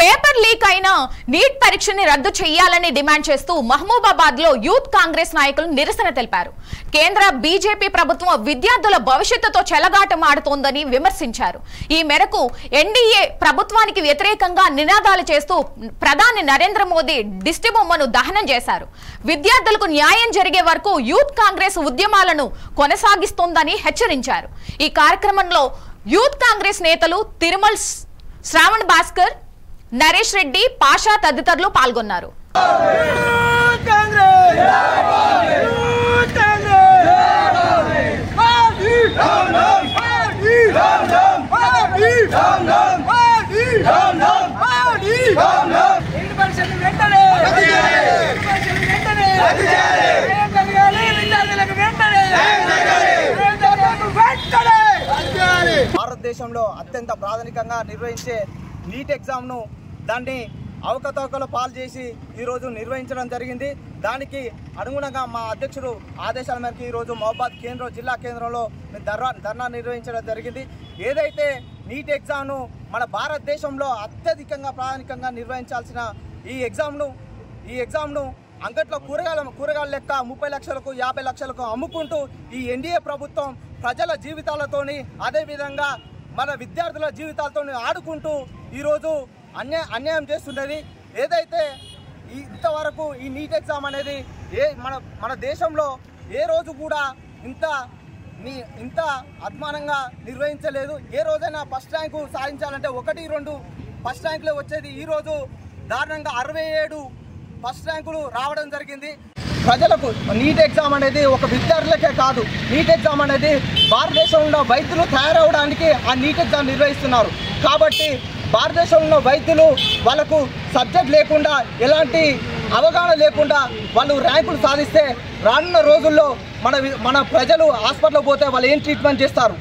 Paper leak అయిన neat పరీక్షని రద్దు చేయాలని డిమాండ్ చేస్తూ మహబూబాబాద్ లో యూత్ కాంగ్రెస్ నాయకులు నిరసన తెలిపారు. కేంద్ర బీజేపీ ప్రభుత్వం విద్యార్థుల భవిష్యత్తుతో చెలగాటమాడుతోందని విమర్శించారు. ఈ మేరకు ఎన్డీఏ ప్రభుత్వానికి వ్యతిరేకంగా నినాదాలు చేస్తూ ప్రధాని నరేంద్ర మోదీ దిష్టి బొమ్మను దహనం చేశారు. విద్యార్థులకు న్యాయం జరిగే వరకు యూత్ కాంగ్రెస్ ఉద్యమాలను కొనసాగిస్తోందని హెచ్చరించారు. ఈ కార్యక్రమంలో యూత్ కాంగ్రెస్ నేతలు తిరుమల్ శ్రావణ్ భాస్కర్, నరేష్ రెడ్డి, పాషా తదితరులు పాల్గొన్నారు. భారతదేశంలో అత్యంత ప్రాథమికంగా నిర్వహించే నీట్ ఎగ్జామ్ను దాన్ని అవకతవకల పాలు చేసి ఈరోజు నిర్వహించడం జరిగింది. దానికి అనుగుణంగా మా అధ్యక్షుడు ఆదేశాల మేరకు ఈరోజు మహబూబాబాద్ జిల్లా కేంద్రంలో ధర్నా నిర్వహించడం జరిగింది. ఏదైతే నీట్ ఎగ్జామ్ను మన భారతదేశంలో అత్యధికంగా ప్రాథమికంగా నిర్వహించాల్సిన ఈ ఎగ్జామ్ను అంగట్లో కూరగాయల లెక్క 30 లక్షలకు 50 లక్షలకు అమ్ముకుంటూ ఈ ఎన్డీఏ ప్రభుత్వం ప్రజల జీవితాలతోని అదేవిధంగా మన విద్యార్థుల జీవితాలతో ఆడుకుంటూ ఈరోజు అన్యాయం చేస్తున్నది. ఏదైతే ఇంతవరకు ఈ నీట్ ఎగ్జామ్ అనేది మన దేశంలో ఏ రోజు కూడా ఇంత అద్మానంగా నిర్వహించలేదు. ఏ రోజైనా ఫస్ట్ ర్యాంకు సాధించాలంటే 1-2 ఫస్ట్ ర్యాంకులే వచ్చేది. ఈరోజు దారుణంగా 67 ఫస్ట్ ర్యాంకులు రావడం జరిగింది. ప్రజలకు నీట్ ఎగ్జామ్ అనేది ఒక విద్యార్థులకే కాదు, నీట్ ఎగ్జామ్ అనేది భారతదేశంలో వైద్యులు తయారవడానికి ఆ నీట్ ఎగ్జామ్ నిర్వహిస్తున్నారు. కాబట్టి భారతదేశంలో వైద్యులు వాళ్ళకు సబ్జెక్ట్ లేకుండా ఎలాంటి అవగాహన లేకుండా వాళ్ళు ర్యాంకులు సాధిస్తే రానున్న రోజుల్లో మన ప్రజలు హాస్పిటల్కి పోతే వాళ్ళు ఏం ట్రీట్మెంట్ చేస్తారు?